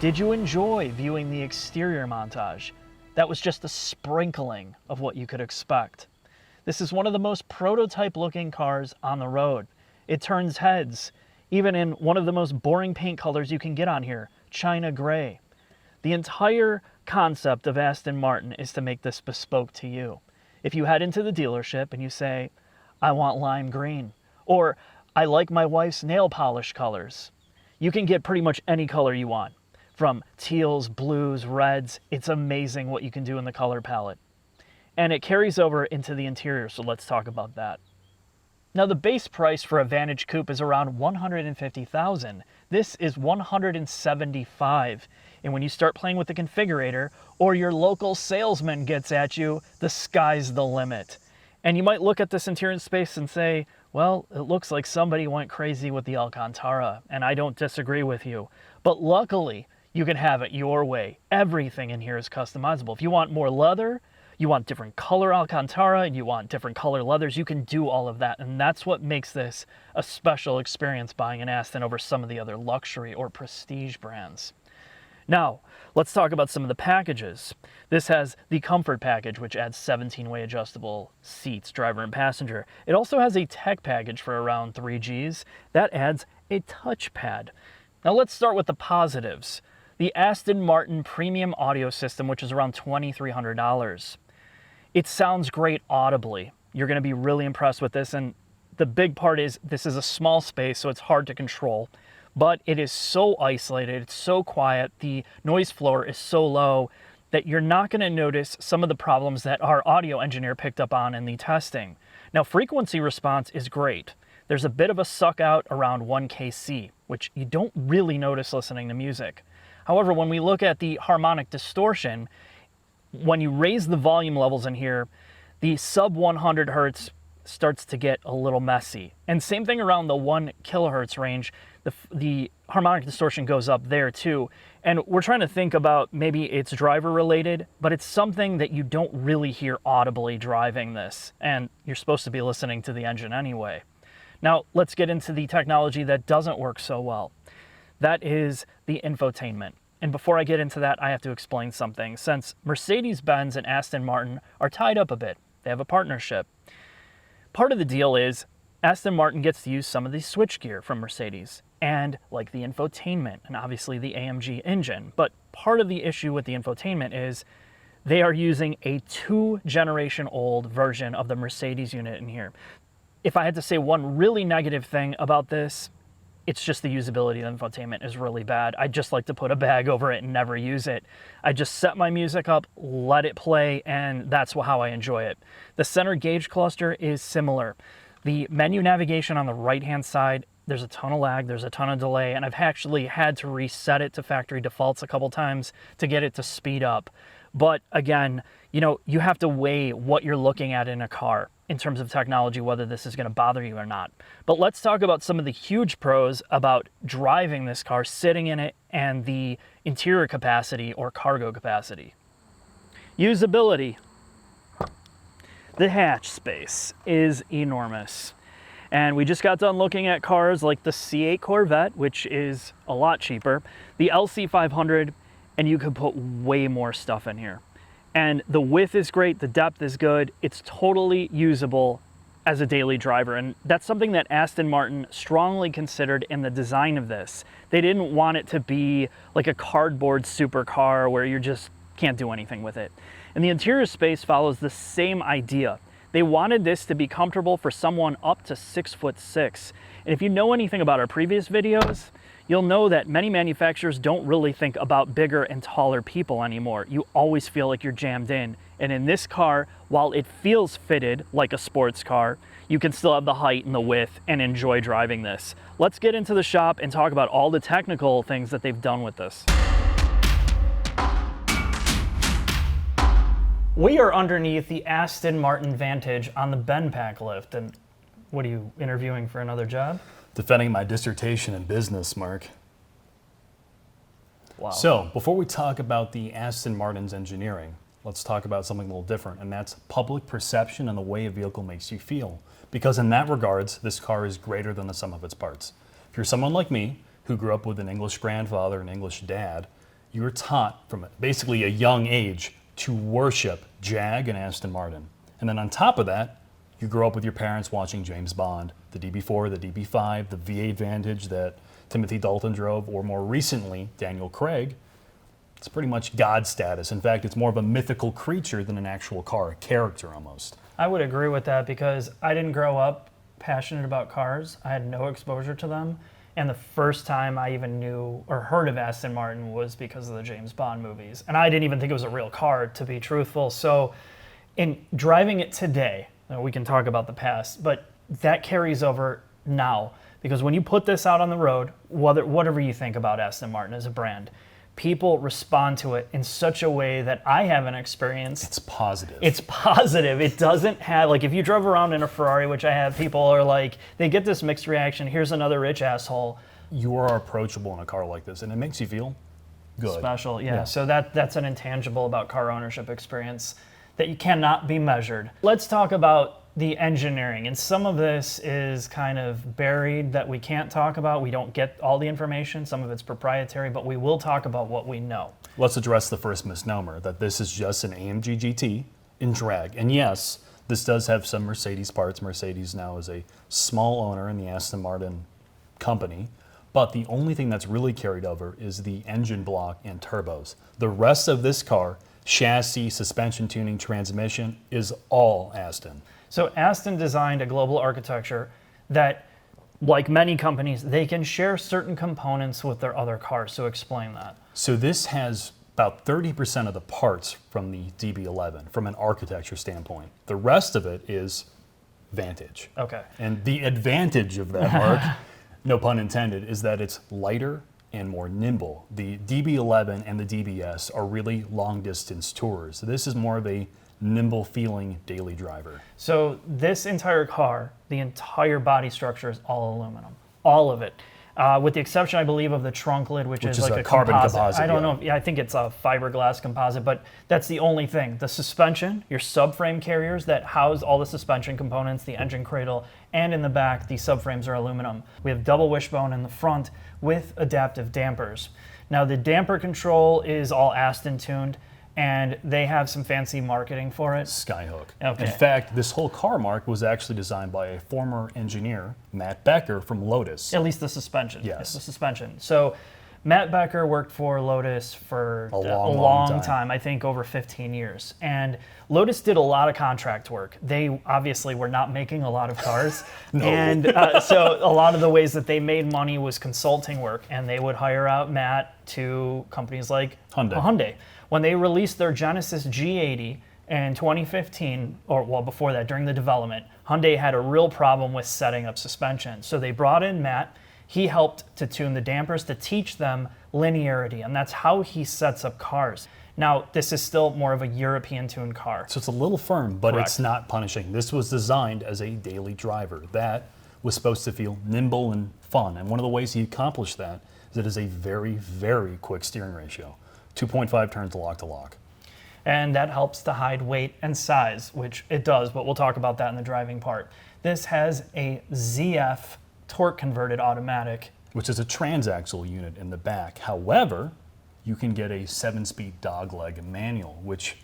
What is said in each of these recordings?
Did you enjoy viewing the exterior montage? That was just a sprinkling of what you could expect. This is one of the most prototype looking cars on the road. It turns heads, even in one of the most boring paint colors you can get on here, China gray. The entire concept of Aston Martin is to make this bespoke to you. If you head into the dealership and you say, I want lime green, or I like my wife's nail polish colors, you can get pretty much any color you want. From teals, blues, reds, it's amazing what you can do in the color palette. And it carries over into the interior, so let's talk about that. Now the base price for a Vantage Coupe is around $150,000. This is $175,000. And when you start playing with the configurator, or your local salesman gets at you, the sky's the limit. And you might look at this interior space and say, well, it looks like somebody went crazy with the Alcantara, and I don't disagree with you. But luckily, you can have it your way. Everything in here is customizable. If you want more leather, you want different color Alcantara, and you want different color leathers, you can do all of that. And that's what makes this a special experience buying an Aston over some of the other luxury or prestige brands. Now, let's talk about some of the packages. This has the Comfort package, which adds 17-way adjustable seats, driver and passenger. It also has a Tech package for around 3 Gs. That adds a touchpad. Now let's start with the positives. The Aston Martin Premium Audio System, which is around $2,300. It sounds great audibly. You're going to be really impressed with this, and the big part is this is a small space, so it's hard to control. But it is so isolated, it's so quiet, the noise floor is so low that you're not going to notice some of the problems that our audio engineer picked up on in the testing. Now, frequency response is great. There's a bit of a suck out around 1 kc, which you don't really notice listening to music. However, when we look at the harmonic distortion, when you raise the volume levels in here, the sub 100 hertz starts to get a little messy. And same thing around the 1 kilohertz range, the harmonic distortion goes up there too. And we're trying to think about maybe it's driver related, but it's something that you don't really hear audibly driving this. And you're supposed to be listening to the engine anyway. Now let's get into the technology that doesn't work so well. That is the infotainment. And before I get into that, I have to explain something. Since Mercedes-Benz and Aston Martin are tied up a bit, they have a partnership. Part of the deal is Aston Martin gets to use some of the switchgear from Mercedes, and like the infotainment and obviously the AMG engine. But part of the issue with the infotainment is they are using a 2-generation-old version of the Mercedes unit in here. If I had to say one really negative thing about this, it's just the usability of the infotainment is really bad. I just like to put a bag over it and never use it. I just set my music up, let it play, and that's how I enjoy it. The center gauge cluster is similar. The menu navigation on the right-hand side, there's a ton of lag, there's a ton of delay, and I've actually had to reset it to factory defaults a couple times to get it to speed up. But again, you have to weigh what you're looking at in a car in terms of technology, whether this is going to bother you or not. But let's talk about some of the huge pros about driving this car, sitting in it, and the interior capacity or cargo capacity. Usability. The hatch space is enormous. And we just got done looking at cars like the C8 Corvette, which is a lot cheaper, the LC500, and you could put way more stuff in here. And the width is great, the depth is good, it's totally usable as a daily driver. And that's something that Aston Martin strongly considered in the design of this. They didn't want it to be like a cardboard supercar where you just can't do anything with it. And the interior space follows the same idea. They wanted this to be comfortable for someone up to 6'6". And if you know anything about our previous videos, you'll know that many manufacturers don't really think about bigger and taller people anymore. You always feel like you're jammed in. And in this car, while it feels fitted like a sports car, you can still have the height and the width and enjoy driving this. Let's get into the shop and talk about all the technical things that they've done with this. We are underneath the Aston Martin Vantage on the Benpack lift. And what are you, interviewing for another job? Defending my dissertation in business, Mark. Wow. So, before we talk about the Aston Martin's engineering, let's talk about something a little different, and that's public perception and the way a vehicle makes you feel. Because in that regards, this car is greater than the sum of its parts. If you're someone like me, who grew up with an English grandfather and English dad, you're taught from basically a young age to worship Jag and Aston Martin. And then on top of that, you grow up with your parents watching James Bond, the DB4, the DB5, the V8 Vantage that Timothy Dalton drove, or more recently, Daniel Craig. It's pretty much God status. In fact, it's more of a mythical creature than an actual car, a character almost. I would agree with that because I didn't grow up passionate about cars. I had no exposure to them. And the first time I even knew or heard of Aston Martin was because of the James Bond movies. And I didn't even think it was a real car, to be truthful. So in driving it today, we can talk about the past, but that carries over now. Because when you put this out on the road, whatever you think about Aston Martin as a brand, people respond to it in such a way that I haven't experienced. It's positive. It's positive. It doesn't have, like, if you drove around in a Ferrari, which I have, people are like, they get this mixed reaction. Here's another rich asshole. You are approachable in a car like this, and it makes you feel good. Special, yeah. So that's an intangible about car ownership experience that you cannot be measured. Let's talk about the engineering, and some of this is kind of buried that we can't talk about. We don't get all the information. Some of it's proprietary, but we will talk about what we know. Let's address the first misnomer, that this is just an AMG GT in drag. And yes, this does have some Mercedes parts. Mercedes now is a small owner in the Aston Martin company, but the only thing that's really carried over is the engine block and turbos. The rest of this car, chassis, suspension tuning, transmission, is all Aston. So Aston designed a global architecture that, like many companies, they can share certain components with their other cars. So explain that. So this has about 30% of the parts from the DB11 from an architecture standpoint. The rest of it is Vantage. Okay. And the advantage of that, Mark, no pun intended, is that it's lighter and more nimble. The DB11 and the DBS are really long distance tours. So this is more of a nimble feeling daily driver. So this entire car, the entire body structure is all aluminum, all of it. With the exception, I believe, of the trunk lid, which is like a carbon composite. I don't know. Yeah, I think it's a fiberglass composite, but that's the only thing. The suspension, your subframe carriers that house all the suspension components, the engine cradle, and in the back, the subframes are aluminum. We have double wishbone in the front with adaptive dampers. Now, the damper control is all Aston tuned, and they have some fancy marketing for it. Skyhook. Okay. In fact, this whole car, Mark, was actually designed by a former engineer, Matt Becker, from Lotus. At least the suspension. Yes. The suspension. So Matt Becker worked for Lotus for a long time, I think over 15 years. And Lotus did a lot of contract work. They obviously were not making a lot of cars. No. And so a lot of the ways that they made money was consulting work. And they would hire out Matt to companies like Hyundai. When they released their Genesis G80 in 2015, or well, before that, during the development, Hyundai had a real problem with setting up suspension. So they brought in Matt. He helped to tune the dampers to teach them linearity, and that's how he sets up cars. Now, this is still more of a European tuned car. So it's a little firm, but Correct. It's not punishing. This was designed as a daily driver. That was supposed to feel nimble and fun. And one of the ways he accomplished that is it is a very, very quick steering ratio. 2.5 turns lock to lock. And that helps to hide weight and size, which it does, but we'll talk about that in the driving part. This has a ZF torque converted automatic, which is a transaxle unit in the back. However, you can get a 7-speed dogleg manual, which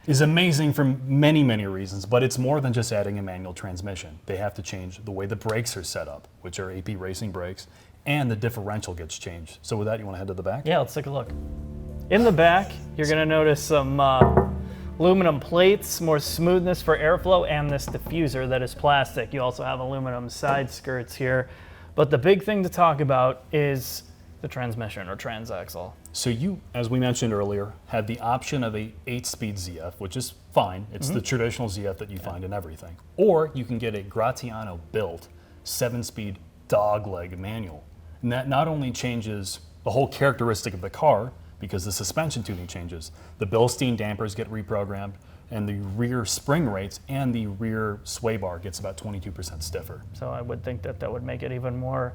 is amazing for many, many reasons, but it's more than just adding a manual transmission. They have to change the way the brakes are set up, which are AP racing brakes, and the differential gets changed. So with that, you want to head to the back? Yeah, let's take a look. In the back, you're going to notice some aluminum plates, more smoothness for airflow, and this diffuser that is plastic. You also have aluminum side skirts here. But the big thing to talk about is the transmission or transaxle. So you, as we mentioned earlier, had the option of a 8-speed ZF, which is fine. It's the traditional ZF that you find in everything. Or you can get a Gratiano-built 7-speed dogleg manual. And that not only changes the whole characteristic of the car, because the suspension tuning changes, the Bilstein dampers get reprogrammed, and the rear spring rates and the rear sway bar gets about 22% stiffer. So I would think that that would make it even more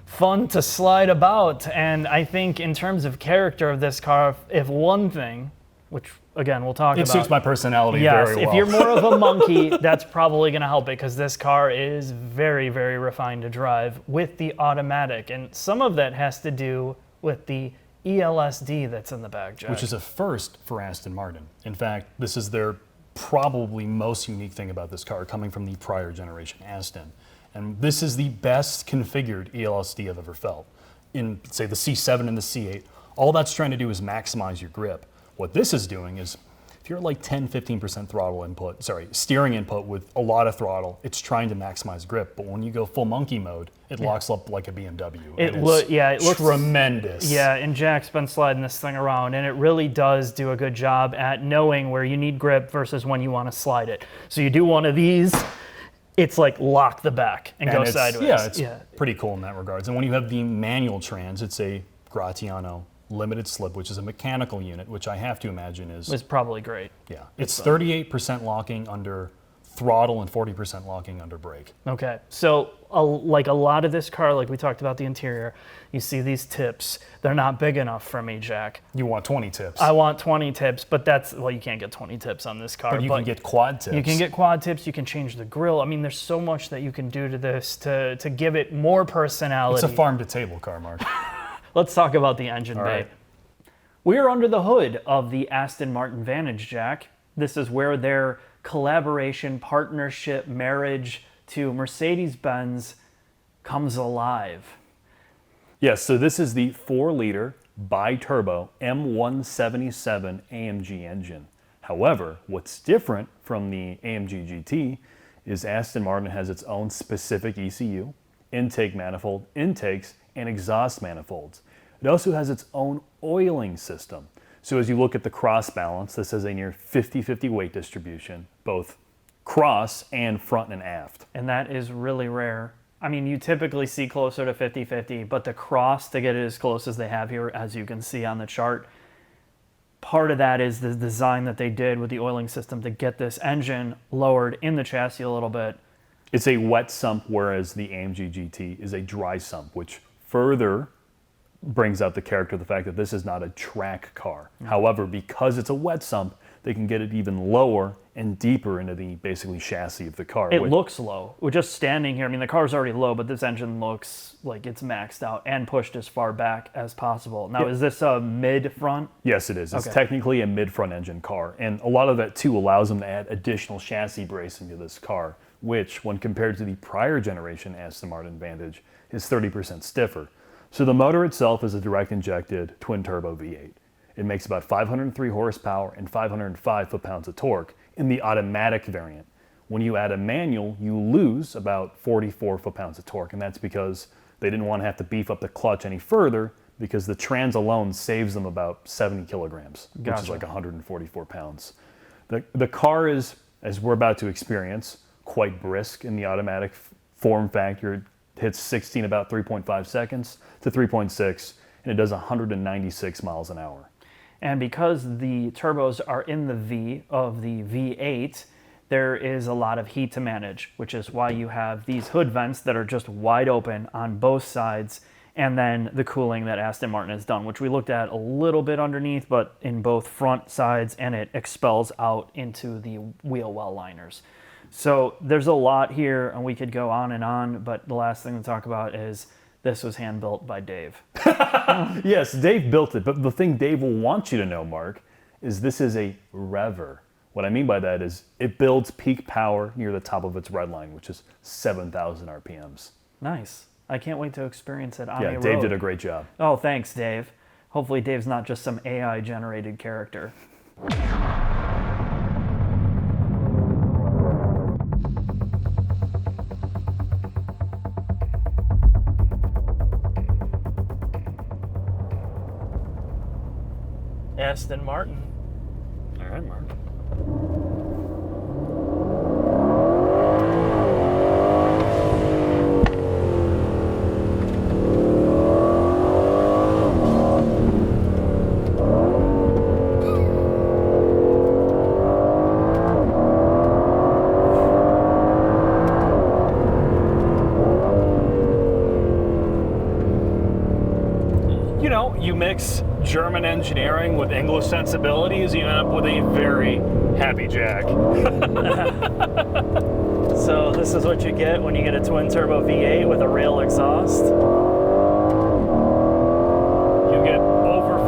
fun to slide about. And I think in terms of character of this car, if one thing, which again we'll talk about. It suits my personality yes, very well. If you're more of a monkey, that's probably going to help it because this car is very, very refined to drive with the automatic. And some of that has to do with the ELSD that's in the back, Jack. Which is a first for Aston Martin. In fact, this is their probably most unique thing about this car, coming from the prior generation Aston. And this is the best configured ELSD I've ever felt. In, say, the C7 and the C8, all that's trying to do is maximize your grip. What this is doing is, if you're at like 10-15% throttle input, steering input with a lot of throttle, it's trying to maximize grip. But when you go full monkey mode, it locks up like a BMW. It looks tremendous. Yeah, and Jack's been sliding this thing around, and it really does do a good job at knowing where you need grip versus when you want to slide it. So you do one of these, it's like lock the back and go sideways. Yeah, it's pretty cool in that regards. And when you have the manual trans, it's a Gratiano limited slip, which is a mechanical unit, which I have to imagine is probably great. Yeah, it's 38% locking under throttle and 40% locking under brake. Okay, so like a lot of this car, like we talked about the interior, you see these tips. They're not big enough for me, Jack. You want 20 tips. I want 20 tips, but that's, well, you can't get 20 tips on this car. But you can get quad tips. You can get quad tips, you can change the grille. I mean, there's so much that you can do to this to give it more personality. It's a farm-to-table car, Mark. Let's talk about the engine bay. Right. We are under the hood of the Aston Martin Vantage, Jack. This is where their collaboration, partnership, marriage to Mercedes-Benz comes alive. Yes, so this is the 4-liter bi-turbo M177 AMG engine. However, what's different from the AMG GT is Aston Martin has its own specific ECU, intake manifold, intakes, and exhaust manifolds. It also has its own oiling system. So as you look at the cross balance, this has a near 50-50 weight distribution, both cross and front and aft. And that is really rare. I mean, you typically see closer to 50-50, but the cross, to get it as close as they have here, as you can see on the chart, part of that is the design that they did with the oiling system to get this engine lowered in the chassis a little bit. It's a wet sump, whereas the AMG GT is a dry sump, which further brings out the character of the fact that this is not a track car. However, because it's a wet sump, they can get it even lower and deeper into the basically chassis of the car. It looks low. We're just standing here. I mean, the car's already low, but this engine looks like it's maxed out and pushed as far back as possible. Now, is this a mid-front? Yes, it is. It's technically a mid-front engine car. And a lot of that, too, allows them to add additional chassis bracing to this car, which, when compared to the prior generation Aston Martin Vantage, is 30% stiffer. So the motor itself is a direct-injected twin-turbo V8. It makes about 503 horsepower and 505 foot-pounds of torque in the automatic variant. When you add a manual, you lose about 44 foot-pounds of torque, and that's because they didn't want to have to beef up the clutch any further because the trans alone saves them about 70 kilograms, which is like 144 pounds. The car is, as we're about to experience, quite brisk in the automatic form factor. It hits 16 about 3.5 seconds to 3.6, and it does 196 miles an hour. And because the turbos are in the V of the V8, there is a lot of heat to manage, which is why you have these hood vents that are just wide open on both sides, and then the cooling that Aston Martin has done, which we looked at a little bit underneath, but in both front sides, and it expels out into the wheel well liners. So there's a lot here, and we could go on, but the last thing to talk about is this was hand-built by Dave. Yes, Dave built it, but the thing Dave will want you to know, Mark, is this is a rever. What I mean by that is it builds peak power near the top of its red line, which is 7,000 RPMs. Nice. I can't wait to experience it on a road. Yeah, Dave did a great job. Oh, thanks, Dave. Hopefully Dave's not just some AI-generated character. Aston Martin. All right, Mark. You know, you mix German engineering with English sensibilities, you end up with a very happy Jack. So this is what you get when you get a twin-turbo V8 with a real exhaust. You get over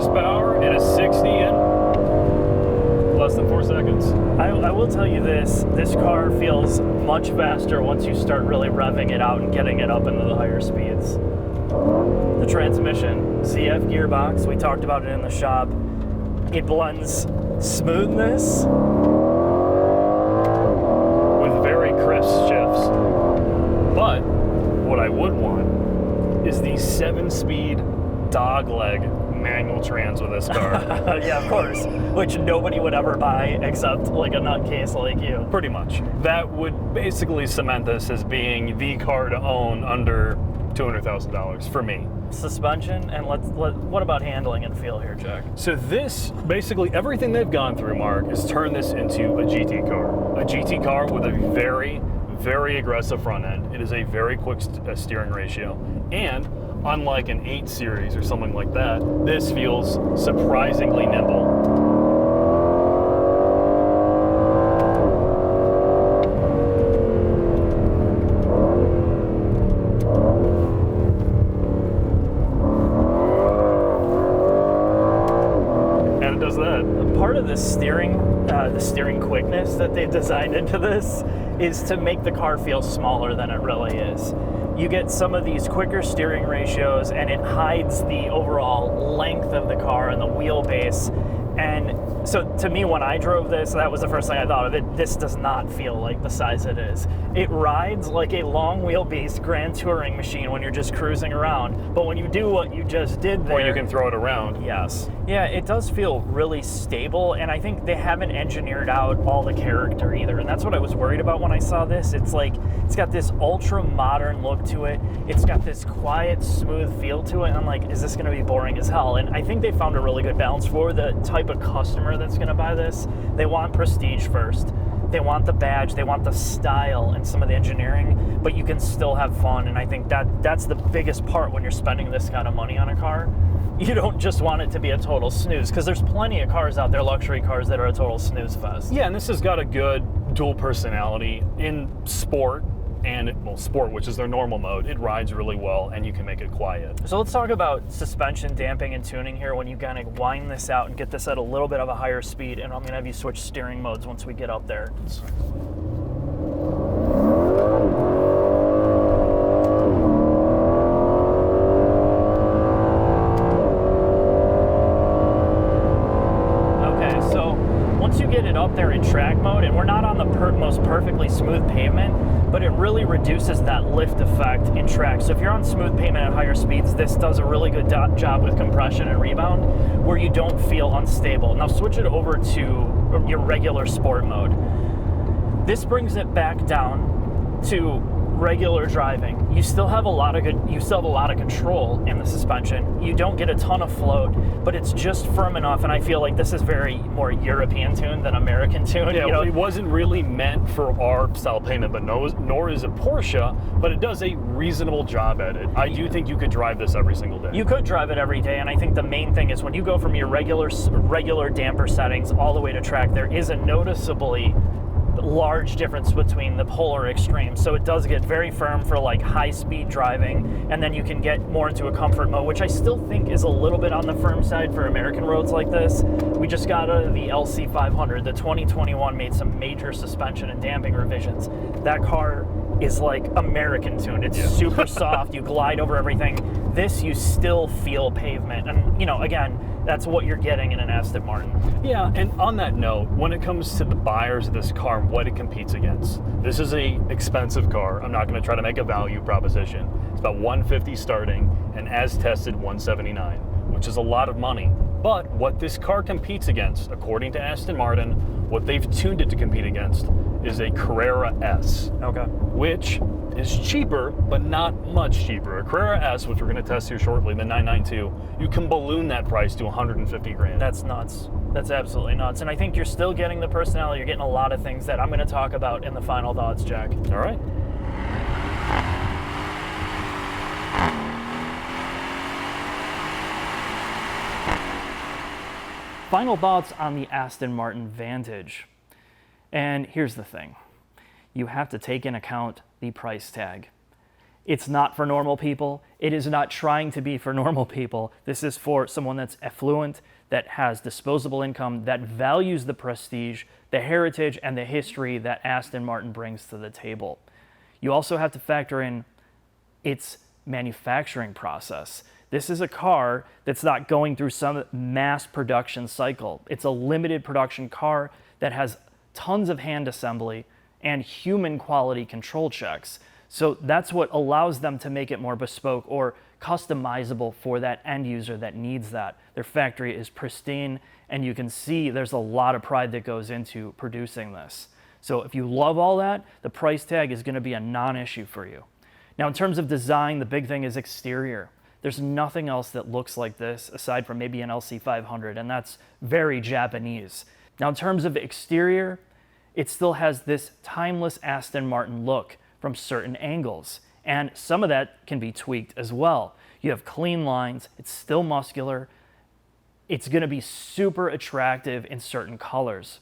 horsepower and a 60 in less than 4 seconds. I will tell you this car feels much faster once you start really revving it out and getting it up into the higher speeds. The transmission, ZF gearbox, we talked about it in the shop. It blends smoothness with very crisp shifts. But what I would want is the 7-speed dogleg manual trans with this car. Yeah, of course, which nobody would ever buy except like a nutcase like you. Pretty much. That would basically cement this as being the car to own under $200,000 for me. Suspension, and what about handling and feel here, Jack? So this, basically everything they've gone through, Mark, is turn this into a GT car. A GT car with a very, very aggressive front end. It is a very quick steering ratio. And unlike an 8 Series or something like that, this feels surprisingly nimble. And it does that. Part of the steering quickness that they've designed into this is to make the car feel smaller than it really is. You get some of these quicker steering ratios and it hides the overall length of the car and the wheelbase. And so to me, when I drove this, that was the first thing I thought of it. This does not feel like the size it is. It rides like a long wheelbase grand touring machine when you're just cruising around. But when you do what you just did there, or you can throw it around. Yes. Yeah, it does feel really stable, and I think they haven't engineered out all the character either. And that's what I was worried about when I saw this. It's like, it's got this ultra modern look to it. It's got this quiet, smooth feel to it. And I'm like, is this gonna be boring as hell? And I think they found a really good balance for the type of customer that's gonna buy this. They want prestige first. They want the badge, they want the style and some of the engineering, but you can still have fun. And I think that's the biggest part when you're spending this kind of money on a car. You don't just want it to be a total snooze, because there's plenty of cars out there, luxury cars, that are a total snooze fest. Yeah, and this has got a good dual personality in sport. And, well, sport, which is their normal mode, it rides really well and you can make it quiet. So let's talk about suspension, damping, and tuning here when you kind of wind this out and get this at a little bit of a higher speed, and I'm going to have you switch steering modes once we get up there. Okay, so once you get it up there in track mode, and we're not on the most perfectly smooth pavement, but it really reduces that lift effect in track. So if you're on smooth pavement at higher speeds, this does a really good job with compression and rebound, where you don't feel unstable. Now switch it over to your regular sport mode. This brings it back down to regular driving. You still have a lot of control in the suspension. You don't get a ton of float, but it's just firm enough, and I feel like this is very more European tuned than American tuned. Yeah, you know? It wasn't really meant for our style payment, but nor is it Porsche, but it does a reasonable job at it. I do think you could drive this every single day. You could drive it every day, and I think the main thing is when you go from your regular damper settings all the way to track, there is a noticeably large difference between the polar extremes. So it does get very firm for like high speed driving, and then you can get more into a comfort mode, which I still think is a little bit on the firm side for American roads like this. We just got out of the LC500. The 2021 made some major suspension and damping revisions. That car is like American tuned. It's super soft. You glide over everything. This, you still feel pavement. And, you know, again, that's what you're getting in an Aston Martin. Yeah, and on that note, when it comes to the buyers of this car and what it competes against, this is a expensive car. I'm not going to try to make a value proposition. It's about $150 starting, and as tested, $179, which is a lot of money. But what this car competes against, according to Aston Martin, what they've tuned it to compete against, is a Carrera S. Okay. Which is cheaper, but not much cheaper. A Carrera S, which we're going to test here shortly, the 992, you can balloon that price to 150 grand. That's nuts. That's absolutely nuts. And I think you're still getting the personality. You're getting a lot of things that I'm going to talk about in the final thoughts, Jack. All right. Final thoughts on the Aston Martin Vantage. And here's the thing. You have to take in account the price tag. It's not for normal people. It is not trying to be for normal people. This is for someone that's affluent, that has disposable income, that values the prestige, the heritage, and the history that Aston Martin brings to the table. You also have to factor in its manufacturing process. This is a car that's not going through some mass production cycle. It's a limited production car that has tons of hand assembly and human quality control checks. So that's what allows them to make it more bespoke or customizable for that end user that needs that. Their factory is pristine, and you can see there's a lot of pride that goes into producing this. So if you love all that, the price tag is going to be a non-issue for you. Now, in terms of design, the big thing is exterior. There's nothing else that looks like this aside from maybe an LC500, and that's very Japanese. Now, in terms of exterior, it still has this timeless Aston Martin look from certain angles, and some of that can be tweaked as well. You have clean lines, it's still muscular, it's going to be super attractive in certain colors.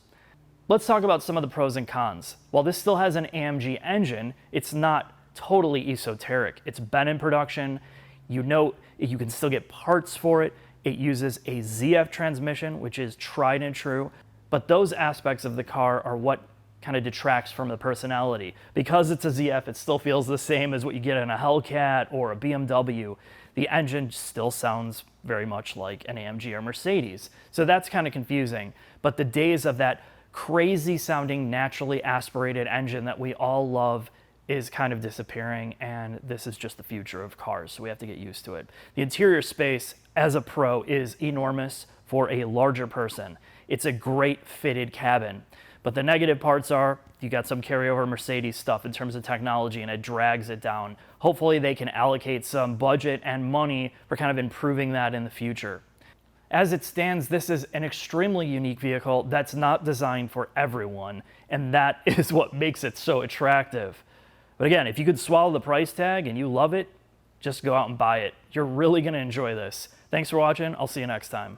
Let's talk about some of the pros and cons. While this still has an AMG engine, it's not totally esoteric. It's been in production. You know, you can still get parts for it. It uses a ZF transmission, which is tried and true, but those aspects of the car are what kind of detracts from the personality. Because it's a ZF, it still feels the same as what you get in a Hellcat or a BMW. The engine still sounds very much like an AMG or Mercedes. So that's kind of confusing. But the days of that crazy sounding, naturally aspirated engine that we all love is kind of disappearing, and this is just the future of cars, so we have to get used to it. The interior space as a pro is enormous for a larger person. It's a great fitted cabin. But the negative parts are you got some carryover Mercedes stuff in terms of technology, and it drags it down. Hopefully they can allocate some budget and money for kind of improving that in the future. As it stands, this is an extremely unique vehicle that's not designed for everyone, and that is what makes it so attractive. But again, if you could swallow the price tag and you love it, just go out and buy it. You're really going to enjoy this. Thanks for watching. I'll see you next time.